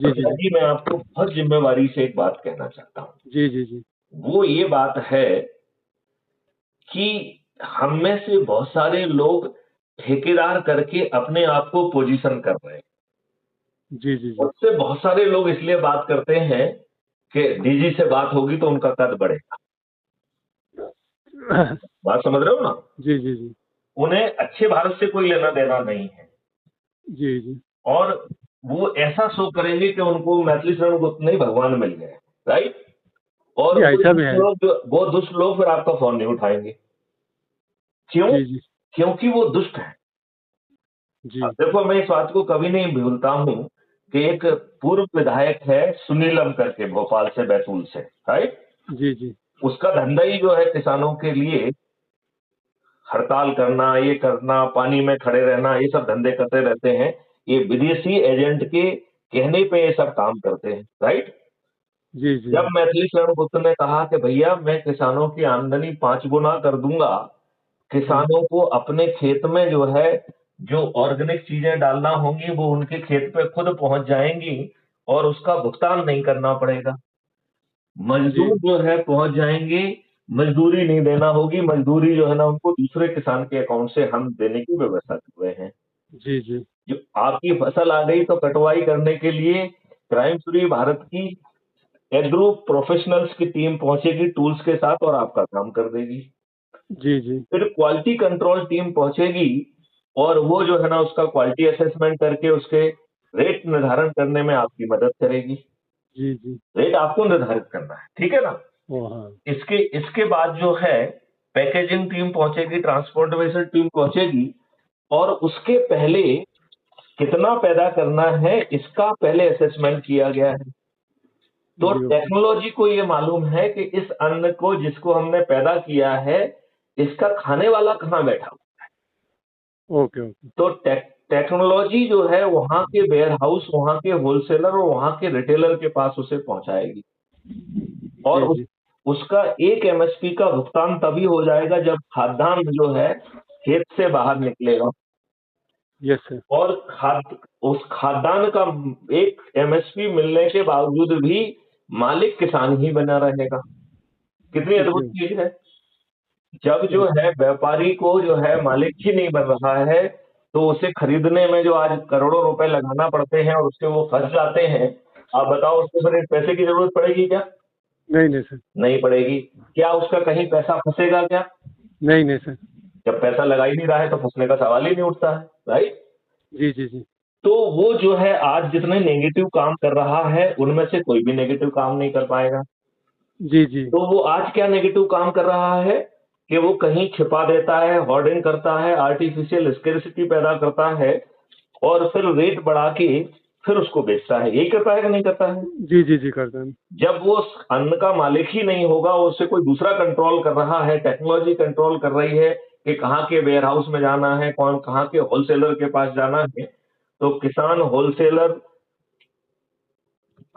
जी, जी, जी। जी, मैं आपको बहुत ज़िम्मेवारी से एक बात कहना चाहता हूँ। जी, जी, जी। वो ये बात है कि हम में से बहुत सारे लोग ठेकेदार करके अपने आप को पोज़ीशन कर रहे हैं। जी, जी, जी। उससे बहुत सारे लोग इसलिए बात करते हैं कि डीजी से बात होगी तो उनका कद बढ़ेगा। बात समझ रहे हो ना? जी, जी, जी। उन्हें अच्छे भारत से कोई लेना-देना नहीं है जी, जी। और वो ऐसा शो करेंगे कि उनको मैथिली शरण गुप्त नहीं भगवान मिल गए, राइट? और जी, वो ऐसा भी दुष्ट है। लोग वो दुष्ट लोग फिर आपका फ़ोन नहीं उठाएँगे। क्यों? जी, जी। क्योंकि वो दुष्ट हैं। अब जी। देखो मैं इस बात को कभी नहीं भूलता हूँ कि एक पूर्व विधायक है सुनीलम करके भोपाल से, बैतूल से, राइट? जी, जी। उसका धंधा ही जो है किसानों के लिए हड़ताल करना, ये करना, पानी में खड़े रहना, ये सब धंधे करते रहते हैं। ये विदेशी एजेंट के कहने पे ये सब काम करते हैं, राइट? जी, जी, जब जी। मैथिली शरण गुप्त ने कहा कि भैया मैं किसानों की आमदनी 5 गुना कर दूँगा, हाँ। किसानों को अपने खेत में जो है, जो ऑर्गेनिक चीज़ें डालना होंगी वो उनके खेत पे खुद पहुँच जाएँगी और उसका भुगतान नहीं करना पड़ेगा। जी। मज़दूर जो है पहुँच जाएँगे, मज़दूरी नहीं देना होगी, मज़दूरी जो है ना उनको दूसरे किसान के अकाउंट से हम देने की व्यवस्था कर रहे हैं। जी, जी। जो आपकी फसल आ गई तो कटवाई करने के लिए क्राइम फ्री भारत की एग्रो प्रोफेशनल्स की टीम पहुँचेगी टूल्स के साथ और आपका काम कर देगी। जी, जी। फिर क्वालिटी कंट्रोल टीम पहुँचेगी और वो जो है ना उसका क्वालिटी असेसमेंट करके उसके रेट निर्धारण करने में आपकी मदद करेगी। जी, जी। रेट आपको निर्धारित करना है, ठीक है ना? ओह! हाँ। इसके इसके बाद जो है पैकेजिंग टीम पहुँचेगी, ट्रांसपोर्टेशन टीम पहुँचेगी और उसके पहले कितना पैदा करना है इसका पहले असेसमेंट किया गया है। तो जी, ओके। टेक्नोलॉजी को ये मालूम है कि इस अन्न को जिसको हमने पैदा किया है, इसका खाने वाला कहाँ बैठा? Okay, okay. तो टेक्नोलॉजी जो है वहाँ के वेयरहाउस, वहाँ के होलसेलर और वहाँ के रिटेलर के पास उसे पहुँचाएगी और जी, जी। उसका एक एमएसपी का भुगतान तभी हो जाएगा जब खाद्यान्न जो है खेत से बाहर निकलेगा यस सर। और उस खाद्यान्न का एक एमएसपी मिलने के बावजूद भी मालिक किसान ही बना रहेगा। कितनी अद्भुत जी, चीज़ है। जब जो ओके। है व्यापारी को जो है मालिक ही नहीं बन रहा है, तो उसे खरीदने में जो आज करोड़ों रुपए लगाना पड़ते हैं और उससे वो फँस जाते हैं, आप बताओ उसको फिर पैसे की ज़रूरत पड़ेगी क्या? नहीं, नहीं सर। नहीं पड़ेगी। क्या उसका कहीं पैसा फँसेगा क्या? नहीं, नहीं सर। जब पैसा लगा ही नहीं रहा है तो फँसने का सवाल ही नहीं उठता है, राइट? जी, जी, जी। तो वो जो है आज जितने नेगेटिव काम कर रहा है, उनमें से कोई भी नेगेटिव काम नहीं कर पाएगा। जी, जी। तो वो आज क्या नेगेटिव काम कर रहा है कि वो कहीं छिपा देता है, होर्डिंग करता है, आर्टिफिशियल स्कैर्सिटी पैदा करता है और फिर रेट बढ़ा के फिर उसको बेचता है। यही करता है कि नहीं करता है? जी, जी, जी, करता हूँ। जब वो उस अन्न का मालिक ही नहीं होगा, उससे कोई दूसरा कंट्रोल कर रहा है, टेक्नोलॉजी कंट्रोल कर रही है कि कहाँ के वेयरहाउस में जाना है, कौन कहाँ के होलसेलर के पास जाना है, तो किसान, wholesaler,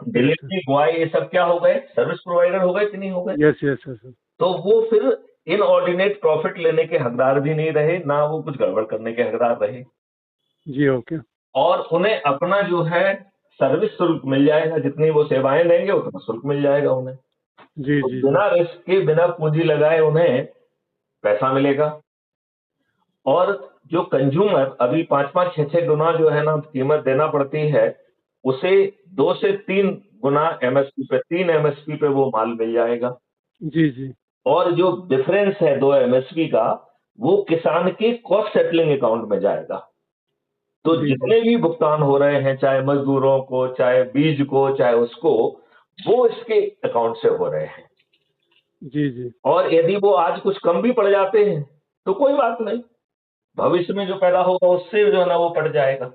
yes sir. Delivery boy ये सब क्या हो गए? सर्विस प्रोवाइडर हो गए कि नहीं हो गए? Yes, yes, yes sir. तो वो फिर इनऑर्डिनेट प्रॉफिट लेने के हकदार भी नहीं रहे, ना वो कुछ गड़बड़ करने के हकदार रहे। जी, ओके। और उन्हें अपना जो है सर्विस शुल्क मिल जाएगा, जितनी वो सेवाएँ देंगे उतना शुल्क मिल जाएगा उन्हें। जी, तो जी, जी। बिना रिस्क के, बिना पूँजी लगाए उन्हें पैसा मिलेगा और जो कंज़्यूमर अभी 5-5, 6-6 गुना जो है ना कीमत देना पड़ती है, उसे 2 से 3 गुना एमएसपी पे 3 एमएसपी पे वो माल मिल जाएगा। जी, जी। और जो डिफरेंस है 2 एमएसपी का, वो किसान के कॉस्ट सेटलिंग अकाउंट में जाएगा। तो जी, जी। जितने भी भुगतान हो रहे हैं, चाहे मज़दूरों को, चाहे बीज को, चाहे उसको, वो इसके अकाउंट से हो रहे हैं। जी, जी। और यदि वो आज कुछ कम भी पड़ जाते हैं, तो कोई बात नहीं, भविष्य में जो पैदा होगा उससे जो है ना वो पड़ जाएगा,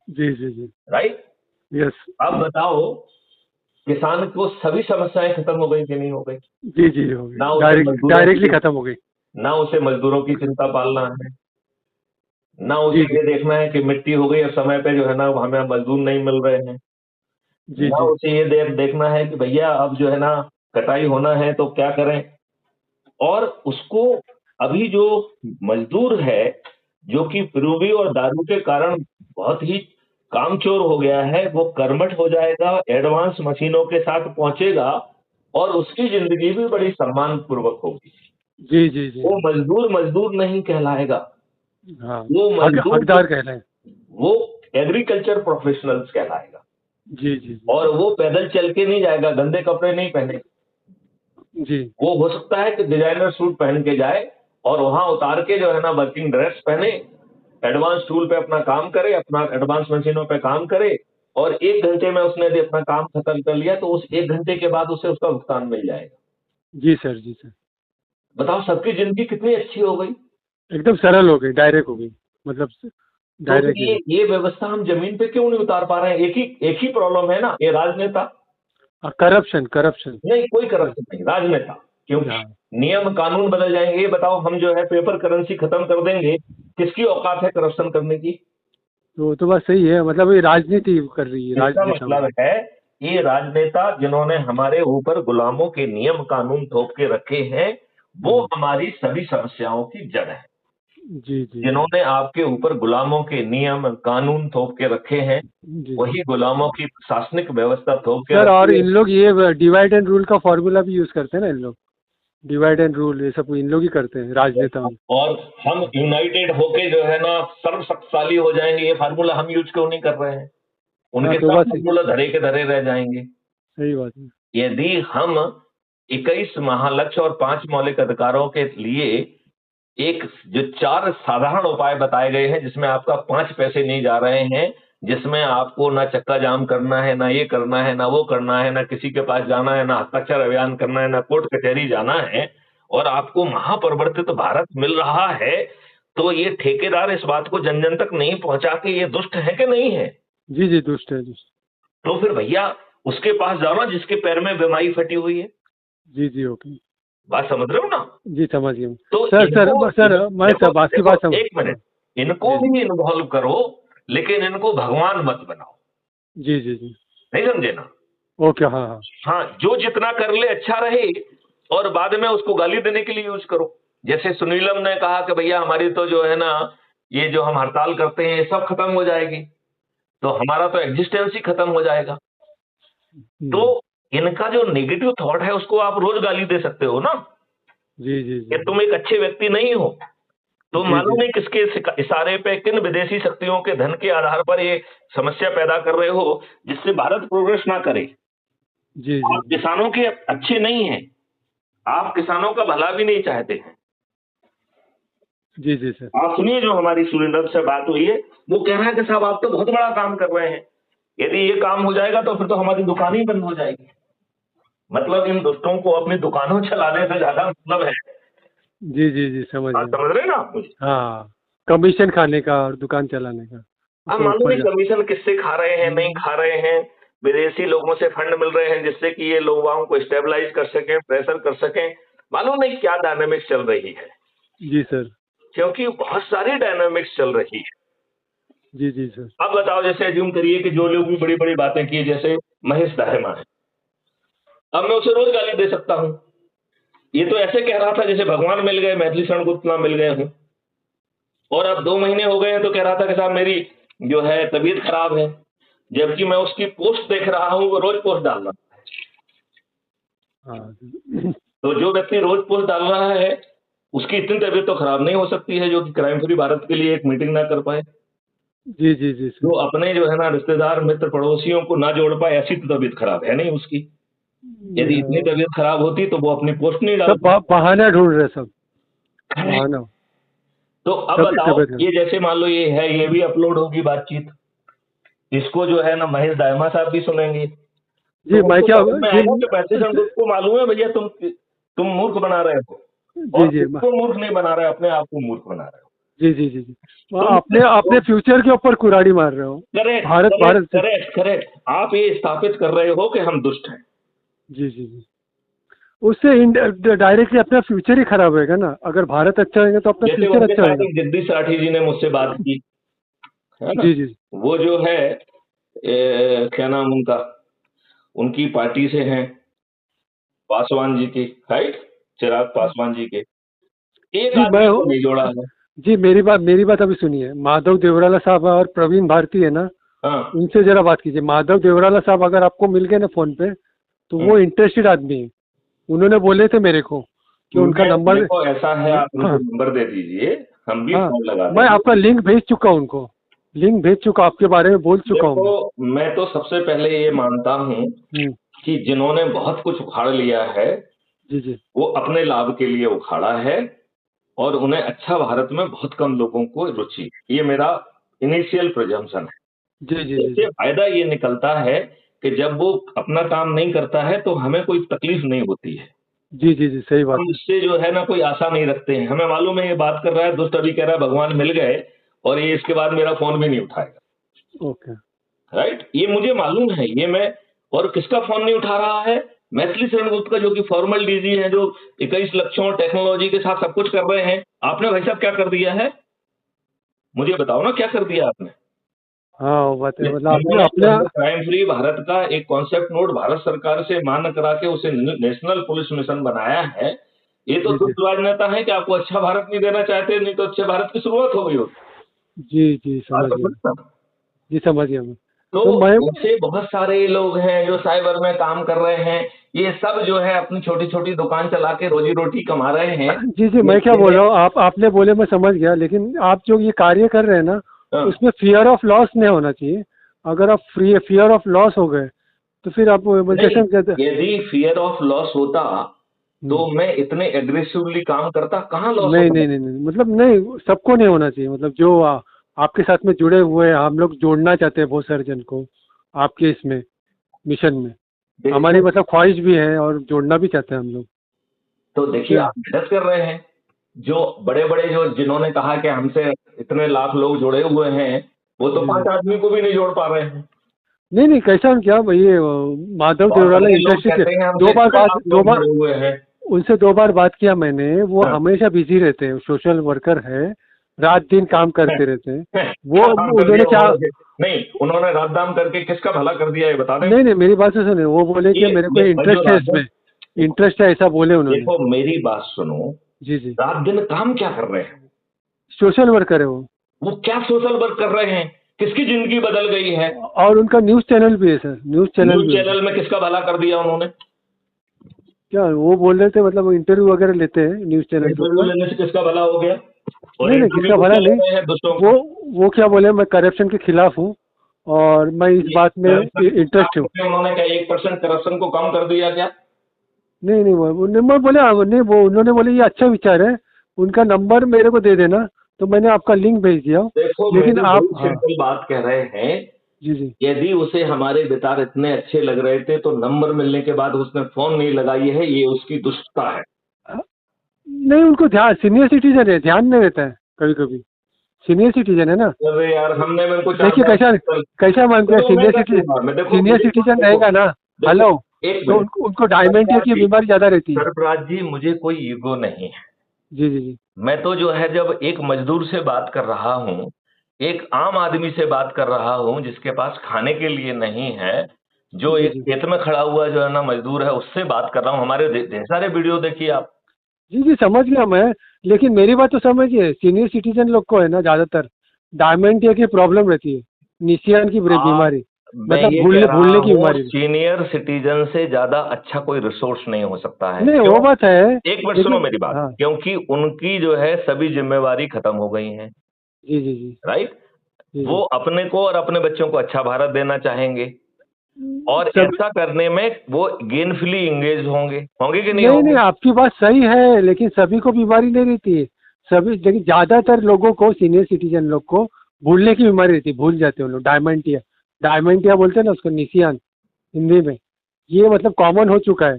जी, जी, जी। राइट? यस। अब बताओ, किसान को सभी समस्याएँ खत्म हो गई कि नहीं हो गई? जी, जी, हो गई। ना उसे मज़दूरों डायरेक्टली की खत्म हो गई। ना उसे मज़दूरों की चिंता पालना है, ना उसे जी, जी। ये देखना है कि मिट्टी हो गई अब समय पे जो है ना हमें मज़दूर नहीं मिल रहे हैं। जी, ना जी। उसे ये देखना है कि भैया अब जो है ना कटाई होना है तो क्या करें? और उसको अभी जो मज़दूर है, जो कि पीरूबी और दारू के कारण बहुत ही कामचोर हो गया है वो कर्मठ हो जाएगा, एडवांस मशीनों के साथ पहुंचेगा और उसकी जिंदगी भी बड़ी सम्मान पूर्वक होगी। जी जी जी। वो मजदूर मजदूर नहीं कहलाएगा, हाँ, वो मजदूर हकदार कह रहे हैं। वो एग्रीकल्चर प्रोफेशनल्स कहलाएगा। जी जी और वो पैदल चल के नहीं जाएगा, गंदे कपड़े नहीं पहने, जी वो हो सकता है कि डिजाइनर सूट पहन के जाए और वहां उतार के जो है ना वर्किंग ड्रेस पहने, एडवांस टूल पे अपना काम करे, अपना एडवांस मशीनों पे काम करे और 1 घंटे में उसने यदि अपना काम खत्म कर लिया तो उस 1 घंटे के बाद उसे उसका भुगतान मिल जाएगा। जी सर, जी सर। बताओ सबकी जिंदगी कितनी अच्छी हो गई। एकदम सरल हो गई, डायरेक्ट हो गई, मतलब तो फिर डायरेक्ट एकदम। ये व्यवस्था हम जमीन पे क्यों नहीं उतार पा रहे हैं? एक ही प्रॉब्लम है ना, ये राजनेता। Corruption, corruption. नहीं, कोई करप्शन नहीं, राजनेता। क्योंकि हाँ, नियम कानून बदल जाएंगे। ये बताओ, हम जो है पेपर करेंसी खत्म कर देंगे, किसकी औकात है करप्शन करने की? तो बस सही है, मतलब ये राजनीति कर रही है, इसका राजनेता मतलब है ये राजनेता जिन्होंने हमारे ऊपर गुलामों के नियम कानून थोप के रखे हैं, वो हमारी सभी समस्याओं की जड़ है। जी जी जिन्होंने आपके ऊपर गुलामों के नियम कानून थोप के रखे हैं, जी वही गुलामों की प्रशासनिक व्यवस्था थोप के सर। और रखी है। इन लोग ये डिवाइड एंड रूल का फॉर्मूला भी यूज करते हैं ना इन लोग। डिवाइड एंड रूल ये सब इन लोग ही करते हैं, राजनेता में। और हम यूनाइटेड होके जो है ना सर्वशक्तिशाली हो जाएंगे, ये फार्मूला हम यूज क्यों नहीं कर रहे हैं? हाँ, उनके तो सब बस फार्मूला धरे के धरे रह जाएंगे। सही बात है। यदि हम 21 महालक्ष्य और 5 मौलिक अधिकारों के लिए एक जो 4 साधारण उपाय बताए गए हैं, जिसमें आपका 5 पैसे नहीं जा रहे हैं, जिसमें आपको ना चक्का जाम करना है, ना ये करना है, ना वो करना है, ना किसी के पास जाना है, ना हस्ताक्षर अभियान करना है, ना कोर्ट कचहरी जाना है, और आपको महापरिवर्तित भारत मिल रहा है, तो ये ठेकेदार इस बात को जन जन तक नहीं पहुंचा के ये दुष्ट है कि नहीं है? जी जी, दुष्ट है, दुष्ट। तो फिर भैया उसके पास जाओ ना जिसके पैर में बीमारी फटी हुई है। जी जी, ओके। बात समझ रहे हो ना? जी, समझ गया। तो सर सर इनको सर, मैं देखो सब आपकी देखो बात समझ। एक मिनट, इनको जी भी इन्वॉल्व करो, लेकिन इनको भगवान मत बनाओ। जी जी जी। नहीं समझे ना? ओके, हाँ हाँ। हाँ, जो जितना कर ले अच्छा रहे, और बाद में उसको गाली देने के लिए यूज करो। जैसे सुनीलम ने कहा कि भैया हमारी तो जो है ना, ये जो हम हड़ताल करते हैं ये सब खत्म हो जाएगी, तो हमारा तो एग्जिस्टेंस ही खत्म हो जाएगा। तो इनका जो नेगेटिव थॉट है उसको आप रोज गाली दे सकते हो ना, जी जी कि जी तुम एक अच्छे व्यक्ति नहीं हो। तो जी मालूम जी नहीं किसके इशारे पे, किन विदेशी शक्तियों के धन के आधार पर ये समस्या पैदा कर रहे हो, जिससे भारत प्रोग्रेस ना करे। जी जी आप किसानों के अच्छे नहीं हैं, आप किसानों का भला भी नहीं चाहते हैं। जी जी सर। आप सुनिए, जो हमारी सुरेंद्र से बात हुई है, वो कह रहा है कि साहब आप तो बहुत बड़ा काम कर रहे हैं, यदि ये काम हो जाएगा तो फिर तो हमारी दुकान ही बंद हो जाएगी। मतलब इन दुष्टों को अपनी दुकानों चलाने से ज्यादा मतलब है। जी जी जी, समझ आप गया। समझ रहे हैं ना आप मुझे? हाँ, कमीशन खाने का और दुकान चलाने का। आप तो मालूम ऊपर नहीं कमीशन किससे खा रहे हैं, नहीं खा रहे हैं। विदेशी लोगों से फंड मिल रहे हैं जिससे कि ये लोगों को स्टेबलाइज कर सकें, प्रेशर कर सकें। मालूम नहीं क्या डायनेमिक्स चल रही है, जी सर। क्योंकि बहुत सारी डायनेमिक्स चल रही है। जी जी सर। अब बताओ, जैसे अज्यूम करिए कि जो लोग भी बड़ी बड़ी बातें की, जैसे महेश दाहिमा है, अब मैं उसे रोज गाली दे सकता हूं। ये तो ऐसे कह रहा था जैसे भगवान मिल गए, मैथिली शरण गुप्ता मिल गए हूं। और अब 2 महीने हो गए हैं तो कह रहा था कि साहब मेरी जो है तबीयत खराब है, जबकि मैं उसकी पोस्ट देख रहा हूं, वो रोज पोस्ट डाल रहा है। हाँ तो जो व्यक्ति रोज पोस्ट डाल रहा है, उसकी इतनी तबीयत तो खराब नहीं हो सकती है जो कि क्राइम फ्री भारत के लिए एक मीटिंग ना कर पाए, जी जी जी सर। जो अपने जो है ना रिश्तेदार मित्र पड़ोसियों को ना जोड़ पाए, ऐसी तो तबीयत खराब है नहीं उसकी। यदि इतनी तबीयत खराब होती तो वो अपनी पोस्ट नहीं सब डालता। बहाना ढूंढ रहे सब, बहाना। तो अब सब बताओ, तबीयत ये जैसे मान लो ये है, ये भी अपलोड होगी बातचीत, इसको जो है ना महेश दाहिमा साहब भी सुनेंगे। जी। तो मैं उनको क्या समझ में आएगा कि मैथिली शरण जी गुप्ता को मालूम है भैया तुम मूर्ख बना रहे हो, जी और किसको मूर्ख नहीं बना रहे, अपने आप को मूर्ख बना रहे हो। जी जी जी जी। अपने अपने फ्यूचर के ऊपर कुराड़ी मार रहे हो। करेक्ट भारत भारत से। करेक्ट करेक्ट, आप ये स्थापित कर रहे हो कि हम दुष्ट हैं। जी जी जी। उससे डायरेक्टली अपना फ्यूचर ही खराब होएगा ना। अगर भारत अच्छा होगा तो अपना जैसे फ्यूचर उनके अच्छा साथ होएगा। एक जगदीश राठी जी ने मुझसे बात की, है ना? जी जी वो जो है क्या नाम उनका, उनकी पार्टी से हैं, पासवान जी की, राइट, चिराग पासवान जी के। एक जी। आदमी को नहीं जोड़ा है। जी, मेरी बात अभी सुनिए। माधव देवराला साहब और प्रवीण भारती है ना, हाँ। उनसे जरा बात कीजिए। माधव देवराला साहब अगर आपको मिल गए ना फोन पे, तो वो इंटरेस्टेड आदमी है। उन्होंने बोले थे मेरे को कि उनका नंबर। देखो ऐसा है, आप उनको हाँ नंबर दे दीजिए, हम भी हाँ, फोन लगा मैं देंगे। आपका लिंक भेज चुका हूँ उनको, लिंक भेज चुका, आपके बारे में बोल चुका हूँ मैं। देखो मैं तो सबसे पहले ये मानता हूँ हम्म, कि जिन्होंने बहुत कुछ उखाड़ लिया है जी जी वो अपने लाभ के लिए उखाड़ा है, और उन्हें अच्छा भारत में बहुत कम लोगों को रुचि है। ये मेरा इनिशियल प्रिजम्पशन है। जी जी जी इससे जी फायदा ये निकलता है कि जब वो अपना काम नहीं करता है तो हमें कोई तकलीफ नहीं होती है। जी जी जी, सही बात हम है। इससे जो है ना कोई आशा नहीं रखते हैं। हमें मालूम है ये बात कर रहा है दुष्ट, अभी कह रहा है भगवान मिल गए और ये इसके बाद मेरा फोन भी नहीं उठाएगा। ओके। राइट, ये मुझे मालूम है। ये मैं, और किसका फोन नहीं उठा रहा है? मैथिली शरण गुप्त का, जो कि फॉर्मल डीजी है, जो 21 लक्षों टेक्नोलॉजी के साथ सब कुछ कर रहे हैं। आपने भाई साहब क्या कर दिया है? मुझे बताओ ना, क्या कर दिया आपने? हाँ वो बात है, मतलब अपने उन्होंने जो अपने। है क्राइम फ्री भारत का एक कॉन्सेप्ट नोट भारत सरकार से मान्य करा के उसे नेशनल पुलिस मिशन बनाया है। ये तो जी जी दुष्ट राजनेता है कि आपको अच्छा भारत नहीं देना चाहते, नहीं तो अच्छे भारत की शुरुआत हो गई होती। जी जी, बात समझ तो गया। समझ ना? जी समझ गया मैं। तो तो मैं। ऐसे बहुत सारे लोग हैं जो साइबर में काम कर रहे हैं। ये सब जो है अपनी छोटी छोटी दुकान चला के रोजी रोटी कमा रहे हैं। जी जी, मैं क्या ये बोल रहा हूँ, आपने बोले मैं समझ गया, लेकिन आप जो ये कार्य कर रहे हैं ना, हाँ, उसमें फियर ऑफ लॉस नहीं होना चाहिए। अगर आप फियर ऑफ लॉस हो गए, तो फिर आप नहीं, कैसे कहते। यदि फियर ऑफ लॉस होता तो हम्म, मैं इतने एग्रेसिवली काम करता, कहाँ लॉस नहीं होता? नहीं नहीं नहीं, मतलब नहीं, सबको नहीं होना चाहिए। मतलब जो आपके साथ में जुड़े हुए हैं, हम लोग जोड़ना चाहते हैं बहुत सारे जन को आपके इसमें मिशन में। हमारी देखिए, मतलब ख्वाहिश भी है और जोड़ना भी चाहते हैं हम लोग। तो देखिए क्या। आप मेहनत कर रहे हैं। जो बड़े बड़े, जो जिन्होंने कहा कि हमसे इतने लाख लोग जुड़े हुए हैं, वो तो जी जी, 5 आदमी को भी नहीं जोड़ पा रहे हैं। नहीं नहीं, कैसा क्या ये माधव और देवराला बड़े लोग इंडस्ट्री से कहते हैं हमसे दो बार इतने बात लाख दो लोग बार जुड़े हुए हैं। उनसे 2 बार बात किया मैंने। वो हाँ। हमेशा बिजी रहते हैं, सोशल वर्कर है, रात दिन काम करते रहते हैं। वो क्या काम कर उन्होंने दिया क्या। उन्होंने? नहीं, उन्होंने रात दाम करके किसका भला कर दिया, ये बता दें। नहीं नहीं, मेरी बात से सुने, वो बोले कि मेरे को ये जो इंटरेस्ट है रात दिन, इसमें, इंटरेस्ट है, ऐसा बोले उन्होंने। देखो मेरी बात सुनो, जी जी, रात दिन काम क्या कर रहे हैं? सोशल वर्कर है वो। वो क्या सोशल वर्क कर रहे हैं? किसकी जिंदगी बदल गई है? और उनका न्यूज़ चैनल भी है सर, न्यूज़ चैनल न्यूज भी है उनका। चैनल में किसका भला कर दिया उन्होंने? क्या वो बोल रहे थे, मतलब इंटरव्यू वगैरह लेते हैं न्यूज़ चैनल के इंटरव्यू ऊपर। लेने से किसका भला हो गया? और नहीं नहीं, इंटरव्यू किसका तो भला क्या ले नहीं। रहे हैं दुष्टों वो का? वो क्या बोले, मैं करप्शन के खिलाफ हूँ और मैं इस ये बात में करप्शन के इंटरेस्ट हूँ। खिलाफ में उन्होंने क्या 1% करप्शन को कम कर दिया क्या? नहीं नहीं, मैं बोले नहीं, वो उन्होंने बोले ये अच्छा विचार है, उनका नंबर मेरे को दे देना, तो मैंने आपका लिंक भेज दिया। देखो लेकिन मेरी आप। बड़ी हाँ। सिंपल बात कह रहे हैं। जी जी। यदि उसे हमारे विचार इतने अच्छे लग रहे थे तो नंबर मिलने के बाद उसने फोन नहीं लगाई है, ये उसकी दुष्टता है। नहीं, उनको ध्यान, सीनियर सिटीजन है, ध्यान नहीं रहता है कभी कभी। सीनियर सिटीजन है ना। अरे यार, हमने में कुछ देखिए कैसा, कैसा मानते हैं तो मैं सीनियर क्या सिटीजन। कहूँगा मैं, देखो सीनियर मेरी बात सिटीजन देखो, रहेगा ना। देखो हेलो। एक तो मिनट। उनको डायमेंटिया सरफराज की जी, बीमारी ज्यादा रहती है। सरफराज जी, मुझे कोई ईगो नहीं है। जी जी जी मैं तो जो है जब एक मजदूर से बात कर रहा हूँ, एक आम आदमी से बात कर रहा हूँ जिसके पास खाने के लिए नहीं है, जो जी एक जी खेत में खड़ा हुआ जो है ना मजदूर है, उससे बात कर रहा हूँ। हमारे ढेर सारे वीडियो देखिए आप। जी जी, समझ गया मैं। लेकिन मेरी बात तो समझिए, सीनियर सिटीजन लोग को है ना ज्यादातर डायमेंटिया की प्रॉब्लम रहती है, निशियान की आप, बीमारी, मैं मतलब ये कह भूलने रहा भूलने की हूँ, बीमारी। सीनियर सिटीजन से ज्यादा अच्छा कोई रिसोर्स नहीं हो सकता है। नहीं क्यों? वो बात है। एक मिनट सुनो लेकिन मेरी बात, हाँ। क्योंकि उनकी जो है सभी जिम्मेवारी खत्म हो गई है। जी जी जी राइट। जी वो जी। अपने को और अपने बच्चों को अच्छा भारत देना चाहेंगे, और सब। ऐसा करने में वो गेनफुली एंगेज होंगे, होंगे कि नहीं नहीं नहीं, होंगे? आपकी बात सही है, लेकिन सभी को बीमारी नहीं रहती है। सभी, लेकिन ज्यादातर लोगों को, सीनियर सिटीजन लोग को भूलने की बीमारी रहती है, भूल जाते हैं वो लोग। डायमेंटिया, डायमेंटिया बोलते हैं ना उसको, निशियान हिंदी में। ये मतलब कॉमन हो चुका है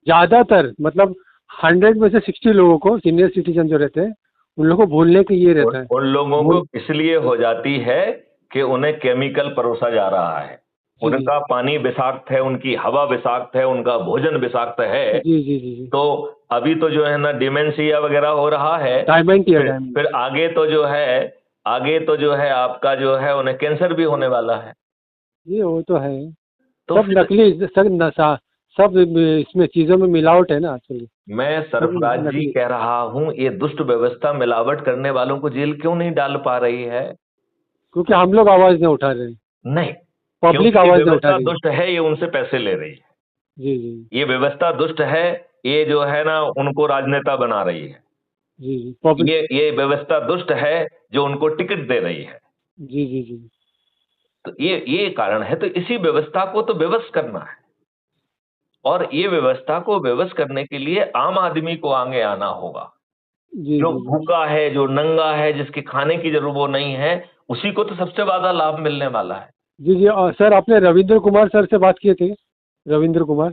ज्यादातर, मतलब 100 में से 60 लोगों को, सीनियर सिटीजन जो रहते हैं, उन लोगों को भूलने की ये रहता है। उन लोगों को भूल। इसलिए हो जाती है कि उन्हें केमिकल परोसा जा रहा है। जी जी उनका पानी विषाक्त है, उनकी हवा विषाक्त है, उनका भोजन विषाक्त है। जी जी जी जी। तो अभी तो जो है ना डिमेंशिया वगैरह हो रहा है। डायमेंटिया, फिर डायमेंटिया। आगे तो जो है, आगे तो जो है आपका जो है उन्हें कैंसर भी होने वाला है। ये वो तो है। तो सब फिर नकली, सब नशा, सब इसमें चीजों में मिलावट है ना आजकल। मैं सब सरफराज जी नकली। कह रहा हूं, ये दुष्ट व्यवस्था मिलावट करने वालों को जेल क्यों नहीं डाल पा रही है? क्योंकि हम लोग आवाज नहीं उठा रहे हैं। नहीं, पब्लिक क्योंकि आवाज नहीं उठा व्यवस्था रही है। दुष्ट है, ये उनसे पैसे ले रही है। जी जी ये व्यवस्था दुष्ट है, ये जो है ना उनको राजनेता बना रही है। जी जी पब्लिक। ये व्यवस्था दुष्ट है जो उनको टिकट दे रही है। जी जी जी तो ये कारण है, तो इसी व्यवस्था को तो विवश करना है, और ये व्यवस्था को विवश करने के लिए आम आदमी को आगे आना होगा। जी जो जी भूखा है, जो नंगा है, जिसके खाने की जरूरत वो नहीं है, उसी को तो सबसे ज्यादा लाभ मिलने वाला है। जी जी सर, आपने रविंद्र कुमार सर से बात किए थे? रविंद्र कुमार।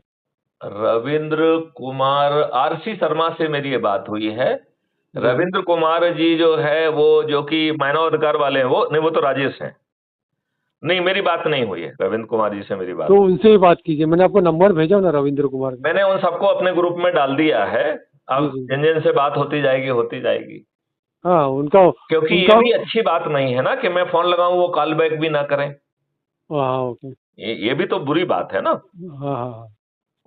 रविंद्र कुमार, आरसी शर्मा से मेरी ये बात हुई है। जी जी। रविंद्र कुमार जी जो है वो, जो कि मानवाधिकार वाले हैं, वो नहीं, वो तो राजेश हैं। नहीं, मेरी बात नहीं हुई है रविंद्र कुमार जी से, मेरी बात। तो उनसे ही बात कीजिए, मैंने आपको नंबर भेजा ना रविंद्र कुमार का। मैंने उन सबको अपने ग्रुप में डाल दिया है। जी अब जी। जिन जिन से बात होती जाएगी होती जाएगी, हाँ उनका। क्योंकि ये उनका। भी अच्छी बात नहीं है ना कि मैं फोन लगाऊं वो कॉल बैक भी ना करें। हाँ ओके। ये भी तो बुरी बात है ना। हाँ हाँ हाँ।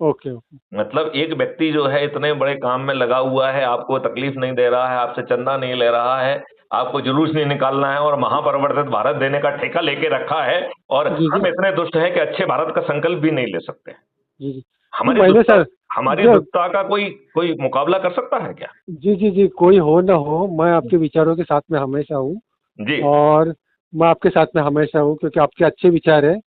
Okay okay. मतलब एक व्यक्ति जो है इतने बड़े काम में लगा हुआ है, आपको तकलीफ नहीं दे रहा है, आपसे चंदा नहीं ले रहा है, आपको जुलूस नहीं निकालना है, और महापरिवर्तित भारत देने का ठेका लेके रखा है, और जी जी हम इतने दुष्ट हैं कि अच्छे भारत का संकल्प भी नहीं ले सकते। जी जी। जी हमारी मैंने दुष्टता सर, हमारी जो दुष्टता का कोई कोई मुकाबला कर सकता है क्या? जी जी जी, कोई हो ना हो, मैं आपके विचारों के साथ में हमेशा हूँ। जी। और मैं आपके साथ में हमेशा हूँ, क्योंकि आपके अच्छे विचार है,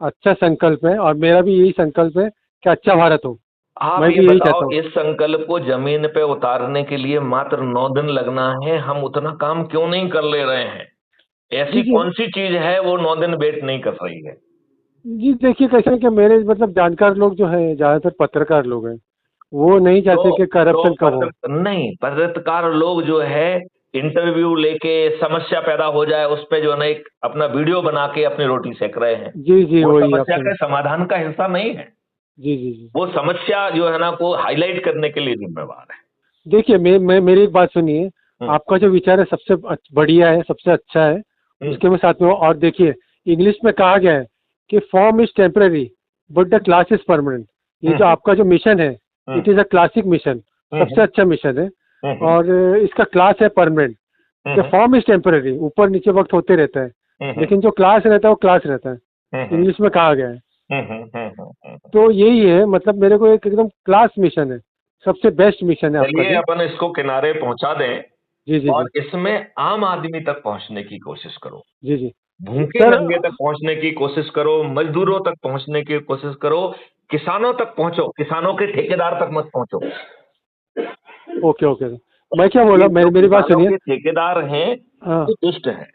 अच्छा संकल्प है, और मेरा भी यही संकल्प है कि अच्छा भारत हो। आप मैं ये भी यही बताओ, चाहता हूँ। इस संकल्प को जमीन पे उतारने के लिए मात्र 9 दिन लगना है, हम उतना काम क्यों नहीं कर ले रहे हैं? जी ऐसी जी कौन सी चीज है वो 9 दिन वेट नहीं कर रही है? जी, देखिए कैसे है कि मेरे मतलब जानकार लोग जो हैं, ज़्यादातर पत्रकार लोग हैं, वो नहीं चाहते कि तो करप्शन कम हो। नहीं, पत्रकार लोग जो है इंटरव्यू लेके समस्या पैदा हो जाए उस पे जो है ना एक अपना वीडियो बना के अपनी रोटी सेक रहे हैं। जी जी, वो वही समस्या आपसे। के समाधान का हिस्सा नहीं है। जी जी जी। वो समस्या जो है ना को हाईलाइट करने के लिए जिम्मेवार है। देखिए मैं मेरी एक बात सुनिए। हम्म, आपका जो विचार है सबसे बढ़िया है, सबसे अच्छा है। हम्म, उसके में साथ में और देखिए, इंग्लिश में कहा गया है कि form is temporary but the class is permanent. ये जो हम्म, आपका जो मिशन है, hmm, it is a classic mission, सबसे हम्म, अच्छा मिशन है। हम्म, और इसका क्लास है permanent. Hmm, form is temporary, ऊपर नीचे वक्त होते रहता है, हम्म, लेकिन जो क्लास रहता है वो क्लास रहता है। हम्म, इंग्लिश में कहा गया है। हम्म। तो यही है, मतलब मेरे को एक एकदम क्लास मिशन है, सबसे बेस्ट मिशन है आपका चलिए जो। अपन इसको किनारे पहुंचा दें, जी जी जी और इसमें आम आदमी तक पहुंचने की कोशिश करो। जी जी। भूखे सर। नंगे तक पहुंचने की कोशिश करो, मजदूरों तक पहुंचने की कोशिश करो, किसानों तक पहुंचो, किसानों के ठेकेदार तक मत पहुंचो। Okay okay. मैं क्या ये बोला, जो मेरी बात किसानों सुनिए। के ठेकेदार हैं, हाँ वो दुष्ट हैं।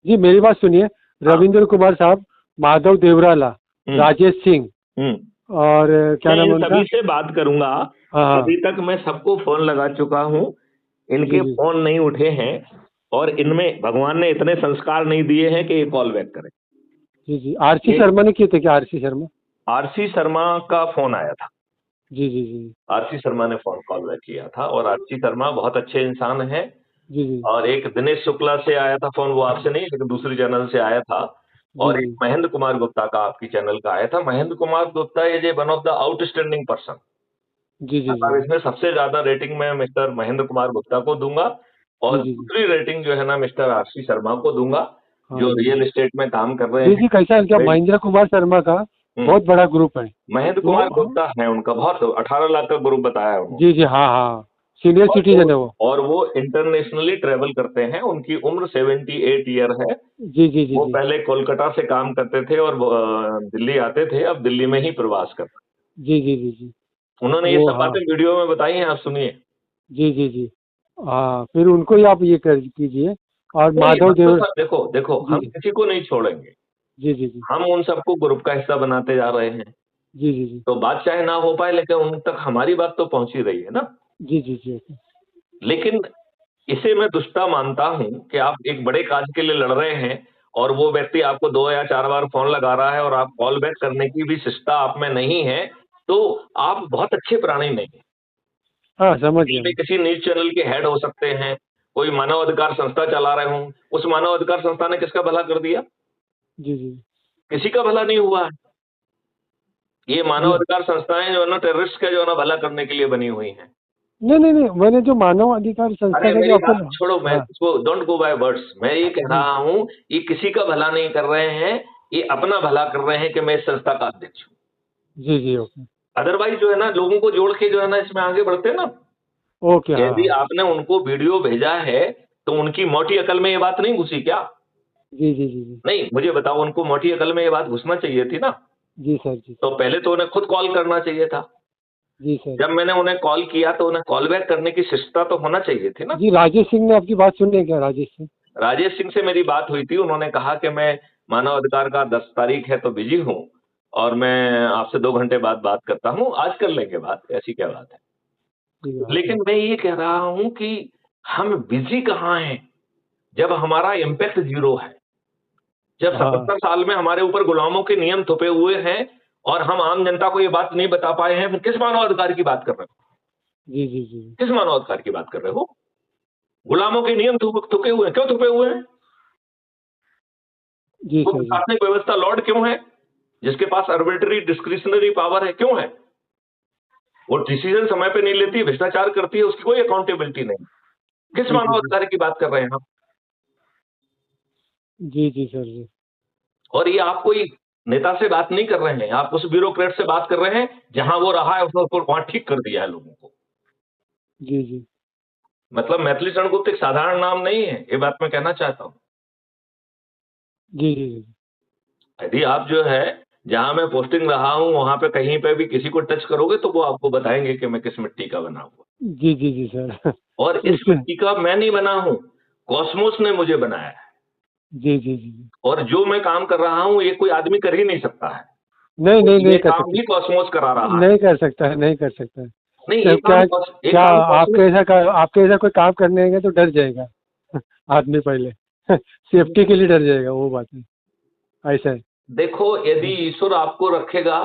जी, मेरी बात सुनिए। हाँ। रविंद्र कुमार साहब, माधव देवराला, हम्म, राजेश सिंह, हम्म। और क्या मैं नाम इन है उनका? सभी से बात करूंगा। हाँ हाँ। अभी तक मैं सबको फोन लगा चुका हूं, जी इनके जी फोन नहीं उठे हैं, और इनमें भगवान ने इतने संस्कार नहीं दिए हैं कि ये कॉल बैक करें। जी जी। आरसी ये शर्मा ने किए थे क्या? आरसी शर्मा। आरसी शर्मा का फोन आया था। जी जी जी आरसी शर्मा ने फोन कॉल बैक किया था, और आरसी शर्मा बहुत अच्छे इंसान हैं। जी जी और एक दिनेश शुक्ला से आया था फोन, वो आपसे नहीं लेकिन दूसरी चैनल से आया था। जी और एक जी महेंद्र कुमार गुप्ता का आपकी चैनल का आया था। Mahendra Kumar Gupta is a one of the outstanding person. जी जी जी अब इसमें सबसे ज्यादा रेटिंग मैं मिस्टर महेंद्र कुमार गुप्ता को दूंगा, जी और जी जी। दूसरी रेटिंग जो है ना मिस्टर आरसी शर्मा को दूंगा, हाँ जो जी रियल एस्टेट में काम कर रहे जी हैं। जी। कैसा है क्या, भाई, महेंद्र कुमार शर्मा का हम्म, बहुत बड़ा ग्रुप है महेंद्र वो। कुमार गुप्ता है उनका, बहुत 18 लाख का ग्रुप बताया उन्होंने। जी जी हाँ हाँ। सीनियर और वो सिटीजन है वो। और वो इंटरनेशनली ट्रेवल करते हैं, उनकी उम्र 78 ईयर है। जी जी जी वो जी पहले कोलकाता से काम करते थे, और दिल्ली आते थे, अब दिल्ली में ही प्रवास करते जी जी जी जी। हैं। उन्होंने ये वो सब हाँ। बातें वीडियो में बताई हैं, आप सुनिए। जी जी जी। हाँ, फिर उनको ही आप ये कर कीजिए। और नहीं, माधव मतलब देव। सर देखो देखो, जी हम जी किसी को नहीं छोड़ेंगे। जी जी जी हम उन सबको ग्रुप का हिस्सा बनाते जा रहे हैं। जी जी जी तो बात चाहे ना हो पाए, लेकिन उन तक हमारी बात तो पहुंच ही रही है ना। जी जी जी। ओके। लेकिन इसे मैं दुष्टता मानता हूं कि आप एक बड़े कार्य के लिए लड़ रहे हैं, और वो व्यक्ति आपको 2 या 4 बार फोन लगा रहा है, और आप कॉल बैक करने की भी शिष्टता आप में नहीं है, तो आप बहुत अच्छे प्राणी नहीं हैं। हाँ, समझ कहीं गया भी मैं। किसी न्यूज़ चैनल के हेड हो सकते हैं, कोई मानव अधिकार संस्था चला रहे हों, उस मानव अधिकार संस्था ने किसका भला कर दिया? जी जी किसी का भला नहीं हुआ है। ये मानव जी। अधिकार संस्थाएं जो है ना टेररिस्ट का जो है ना भला करने के लिए बनी हुई हैं। नहीं नहीं नहीं, मैंने जो मानव अधिकार संस्था अरे का जो मेरी अपन। बात छोड़ो, मैं हाँ। इसको डोंट गो बाय वर्ड्स, मैं ये कह जी रहा हूँ ये किसी का भला नहीं कर रहे हैं, ये अपना भला कर रहे हैं कि मैं इस संस्था का अध्यक्ष हूँ। जी जी ओके अदरवाइज जो है ना, लोगों को जोड़ के जो है ना इसमें आगे बढ़ते ना। ओके हाँ यदि हाँ आपने उनको वीडियो भेजा है तो उनकी मोटी अकल में ये बात नहीं घुसी क्या? जी जी जी जी नहीं, मुझे बताओ, उनको मोटी अकल में ये बात घुसना चाहिए थी ना। जी सर जी तो पहले तो उन्हें खुद कॉल करना चाहिए था। जी सर जब मैंने उन्हें कॉल किया तो उन्हें कॉल बैक करने की शिष्टता तो होना चाहिए थी ना। जी राजेश सिंह ने आपकी बात सुनी है क्या राजेश सिंह राजेश सिंह से मेरी बात हुई थी, उन्होंने कहा कि मैं मानव अधिकार का 10 तारीख है तो बिजी हूँ और मैं आपसे 2 घंटे बाद बात करता हूँ। आज कर लेंगे बात, ऐसी क्या बात है। जी हाँ लेकिन मैं ये कह रहा हूँ कि हम बिजी कहाँ हैं जब हमारा इम्पैक्ट जीरो है, जब हाँ 77 साल में हमारे ऊपर गुलामों के नियम थोपे हुए हैं और हम आम जनता को ये बात नहीं बता पाए हैं, फिर किस मानवाधिकार की बात कर रहे हो? जी जी जी किस मानवाधिकार की बात कर रहे हो? गुलामों के नियम थोपे हुए हैं, क्यों थोपे हुए हैं? जी वो सर जी प्रशासनिक व्यवस्था लॉर्ड क्यों है? जिसके पास आर्बिट्ररी डिस्क्रिशनरी पावर है, क्यों है? वो डिसीजन समय पे नहीं लेती, भ्रष्टाचार करती है, उसकी कोई अकाउंटेबिलिटी नहीं। किस जी जी जी मानवाधिकार की बात कर रहे हैं हम? जी जी सर जी और ये आप कोई नेता से बात नहीं कर रहे हैं, आप उस ब्यूरोक्रेट से बात कर रहे हैं जहां वो रहा है उसने उसको वहां ठीक कर दिया है लोगों को। जी जी मतलब मैथिली शरण गुप्त एक साधारण नाम नहीं है, ये बात मैं कहना चाहता हूँ। जी जी जी यदि आप जो है जहां मैं पोस्टिंग रहा हूं वहां पे कहीं पे भी किसी को टच करोगे तो वो आपको बताएंगे कि मैं किस मिट्टी का बना हुआ। जी जी जी सर और इस उससे मिट्टी का मैं नहीं बना हूं, कॉस्मोस ने मुझे बनाया है। जी जी जी जी और जो मैं काम कर रहा हूं ये कोई आदमी कर ही नहीं सकता है। नहीं नहीं ये नहीं कर काम सकते भी कॉस्मोस करा रहा है। नहीं कर सकता है नहीं कर सकता है नहीं, तो ये क्या काम ये क्या काम कॉस्मोस। आपके ऐसा कोई काम करने गए तो डर जाएगा आदमी पहले सेफ्टी के लिए डर जाएगा वो बात है ऐसा है देखो, यदि ईश्वर आपको रखेगा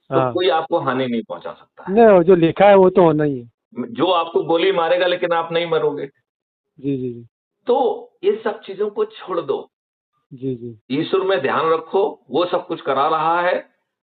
तो हाँ कोई आपको हानि नहीं पहुंचा सकता नहीं वो जो लिखा है वो तो होना ही है है। जो आपको गोली मारेगा लेकिन आप नहीं मरोगे। जी जी जी तो ये सब चीजों को छोड़ दो, जी जी ईश्वर में ध्यान रखो, वो सब कुछ करा रहा है।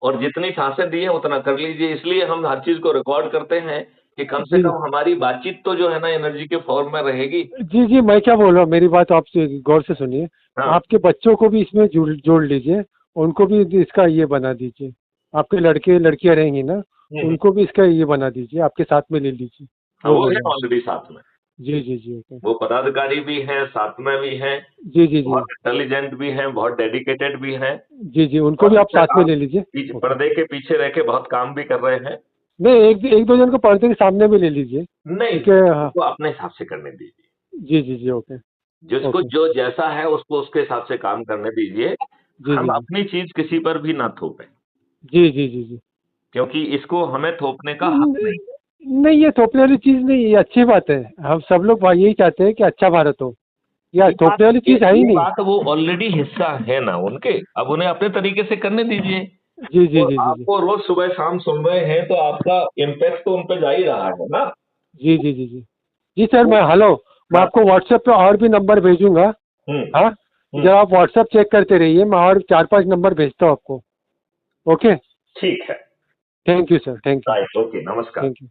और जितनी सांसें दी हैं उतना कर लीजिए, इसलिए हम हर चीज को रिकॉर्ड करते हैं कि कम से जी कम हमारी बातचीत तो जो है ना एनर्जी के फॉर्म में रहेगी। जी जी मैं क्या बोल रहा हूँ मेरी बात आपसे गौर से सुनिए हाँ। आपके बच्चों को भी इसमें जोड़ लीजिए उनको भी इसका ये बना दीजिए आपके लड़के लड़कियां रहेंगी ना उनको भी इसका ये बना दीजिए आपके साथ में ले लीजिए हाँ, वो वो बोल है रहा हूँ ऑलरेडी साथ में। जी जी जी ओके वो पदाधिकारी भी हैं, साथ में भी हैं, जी जी जी बहुत इंटेलिजेंट भी हैं, बहुत डेडिकेटेड भी हैं। जी जी उनको भी और आप साथ में ले लीजिए ओके पर्दे के पीछे रह के बहुत काम भी कर रहे हैं। नहीं एक दो जन को पर्दे के सामने भी ले लीजिए नहीं, क्योंकि हाँ उसको अपने हिसाब से करने दीजिए। जी जी जी ओके जिसको ओके जो जैसा है उसको उसके हिसाब से काम करने दीजिए। जी हम जी जी अपनी चीज किसी पर भी ना थोपें, जी जी जी जी क्योंकि इसको हमें थोपने का हक नहीं। नहीं ये थोपने वाली चीज नहीं ये अच्छी बात है हम सब लोग यही चाहते हैं कि अच्छा भारत हो या थोपने वाली चीज है ही नहीं बात वो ऑलरेडी हिस्सा है ना उनके, अब उन्हें अपने तरीके से करने दीजिए। जी जी और जी जी जी आपको रोज सुबह शाम सुन रहे हैं तो आपका इम्पैक्ट तो उन पे जा ही रहा है ना। जी जी जी जी जी सर मैं हेलो मैं हाँ। आपको व्हाट्सएप पे और भी नंबर भेजूंगा हम्म। हाँ जब आप व्हाट्सएप चेक करते रहिए मैं और 4-5 नंबर भेजता हूँ आपको ओके ठीक है। Thank you sir thank you right, okay, नमस्कार। Thank you